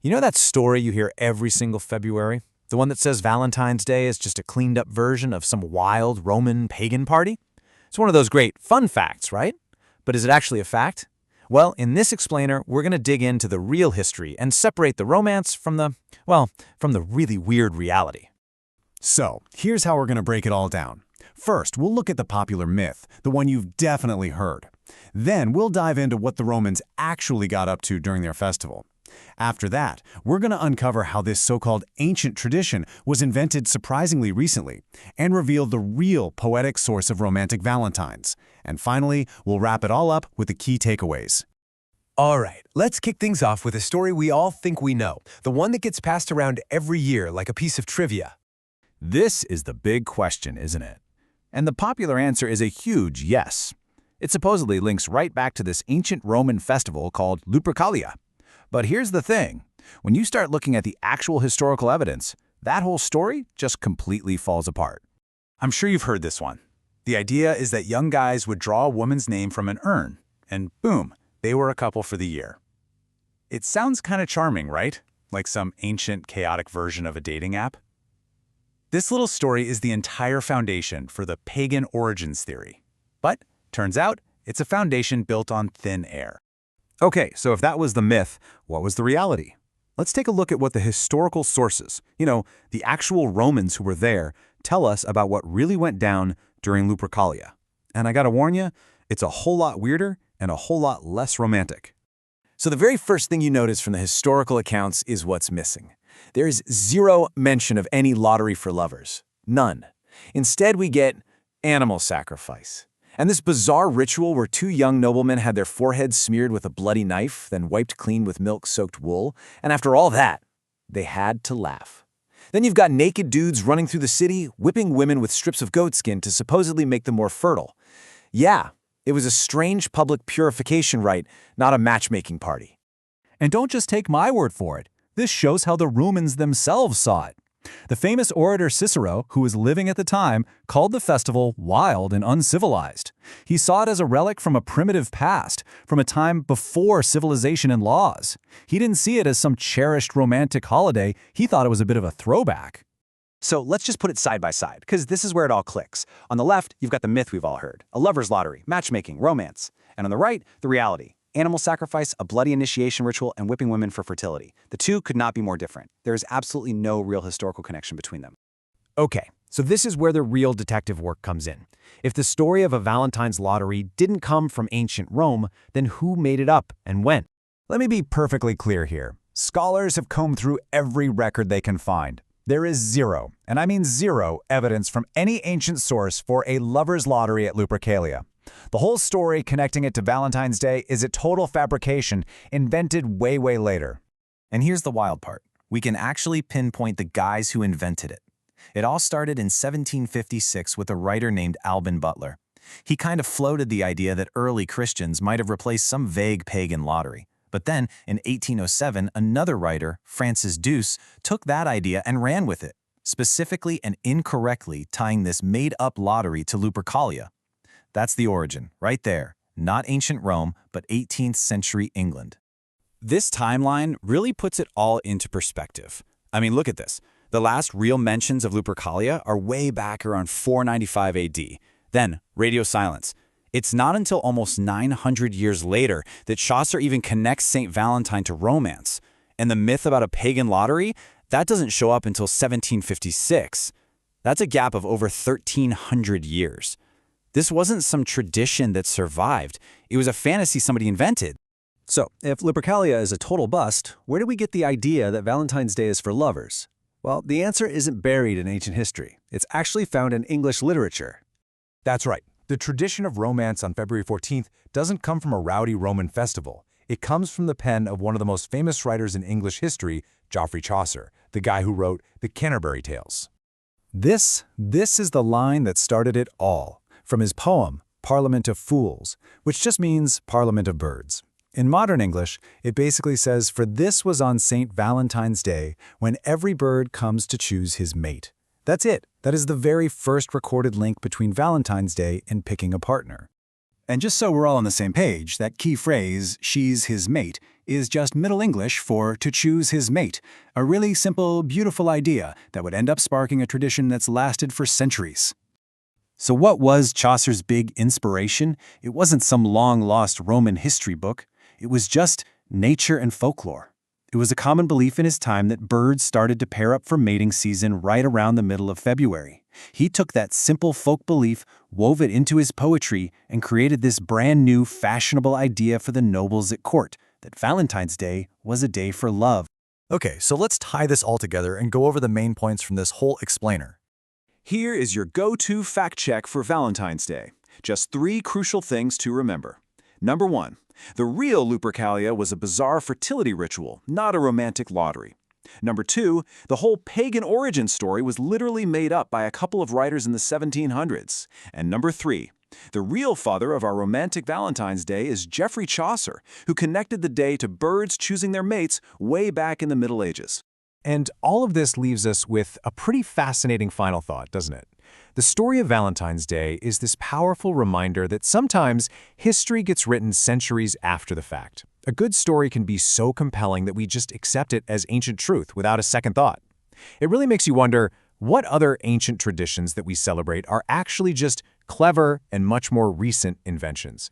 You know that story you hear every single February? The one that says Valentine's Day is just a cleaned-up version of some wild Roman pagan party? It's one of those great fun facts, right? But is it actually a fact? Well, in this explainer, we're going to dig into the real history and separate the romance from the really weird reality. So, here's how we're going to break it all down. First, we'll look at the popular myth, the one you've definitely heard. Then, we'll dive into what the Romans actually got up to during their festival. After that, we're going to uncover how this so-called ancient tradition was invented surprisingly recently and reveal the real poetic source of romantic valentines. And finally, we'll wrap it all up with the key takeaways. All right, let's kick things off with a story we all think we know, the one that gets passed around every year like a piece of trivia. This is the big question, isn't it? And the popular answer is a huge yes. It supposedly links right back to this ancient Roman festival called Lupercalia. But here's the thing. When you start looking at the actual historical evidence, that whole story just completely falls apart. I'm sure you've heard this one. The idea is that young guys would draw a woman's name from an urn, and boom, they were a couple for the year. It sounds kind of charming, right? Like some ancient, chaotic version of a dating app. This little story is the entire foundation for the pagan origins theory. But, turns out, it's a foundation built on thin air. Okay, so if that was the myth, what was the reality? Let's take a look at what the historical sources, the actual Romans who were there, tell us about what really went down during Lupercalia. And I gotta warn you, it's a whole lot weirder and a whole lot less romantic. So the very first thing you notice from the historical accounts is what's missing. There is zero mention of any lottery for lovers. None. Instead, we get animal sacrifice. And this bizarre ritual where two young noblemen had their foreheads smeared with a bloody knife, then wiped clean with milk-soaked wool, and after all that, they had to laugh. Then you've got naked dudes running through the city, whipping women with strips of goat skin to supposedly make them more fertile. Yeah, it was a strange public purification rite, not a matchmaking party. And don't just take my word for it. This shows how the Romans themselves saw it. The famous orator Cicero, who was living at the time, called the festival wild and uncivilized. He saw it as a relic from a primitive past, from a time before civilization and laws. He didn't see it as some cherished romantic holiday. He thought it was a bit of a throwback. So let's just put it side by side, because this is where it all clicks. On the left, you've got the myth we've all heard, a lover's lottery, matchmaking, romance. And on the right, the reality. Animal sacrifice, a bloody initiation ritual, and whipping women for fertility. The two could not be more different. There is absolutely no real historical connection between them. Okay, so this is where the real detective work comes in. If the story of a Valentine's lottery didn't come from ancient Rome, then who made it up and when? Let me be perfectly clear here. Scholars have combed through every record they can find. There is zero, and I mean zero, evidence from any ancient source for a lover's lottery at Lupercalia. The whole story connecting it to Valentine's Day is a total fabrication invented way later. And here's the wild part. We can actually pinpoint the guys who invented it. It all started in 1756 with a writer named Alban Butler. He kind of floated the idea that early Christians might have replaced some vague pagan lottery. But then, in 1807, another writer, Francis Douce, took that idea and ran with it, specifically and incorrectly tying this made-up lottery to Lupercalia. That's the origin, right there. Not ancient Rome, but 18th century England. This timeline really puts it all into perspective. I mean, look at this. The last real mentions of Lupercalia are way back around 495 AD. Then, radio silence. It's not until almost 900 years later that Chaucer even connects St. Valentine to romance. And the myth about a pagan lottery, that doesn't show up until 1756. That's a gap of over 1,300 years. This wasn't some tradition that survived. It was a fantasy somebody invented. So, if Lupercalia is a total bust, where do we get the idea that Valentine's Day is for lovers? Well, the answer isn't buried in ancient history. It's actually found in English literature. That's right. The tradition of romance on February 14th doesn't come from a rowdy Roman festival. It comes from the pen of one of the most famous writers in English history, Geoffrey Chaucer, the guy who wrote the Canterbury Tales. This is the line that started it all, from his poem, Parliament of Fools, which just means Parliament of Birds. In modern English, it basically says, "For this was on St. Valentine's Day, when every bird comes to choose his mate." That's it. That is the very first recorded link between Valentine's Day and picking a partner. And just so we're all on the same page, that key phrase, "she's his mate," is just Middle English for to choose his mate, a really simple, beautiful idea that would end up sparking a tradition that's lasted for centuries. So what was Chaucer's big inspiration? It wasn't some long-lost Roman history book. It was just nature and folklore. It was a common belief in his time that birds started to pair up for mating season right around the middle of February. He took that simple folk belief, wove it into his poetry, and created this brand new, fashionable idea for the nobles at court, that Valentine's Day was a day for love. Okay, so let's tie this all together and go over the main points from this whole explainer. Here is your go-to fact check for Valentine's Day. Just 3 crucial things to remember. Number 1, the real Lupercalia was a bizarre fertility ritual, not a romantic lottery. Number 2, the whole pagan origin story was literally made up by a couple of writers in the 1700s. And number 3, the real father of our romantic Valentine's Day is Geoffrey Chaucer, who connected the day to birds choosing their mates way back in the Middle Ages. And all of this leaves us with a pretty fascinating final thought, doesn't it? The story of Valentine's Day is this powerful reminder that sometimes history gets written centuries after the fact. A good story can be so compelling that we just accept it as ancient truth without a second thought. It really makes you wonder, what other ancient traditions that we celebrate are actually just clever and much more recent inventions?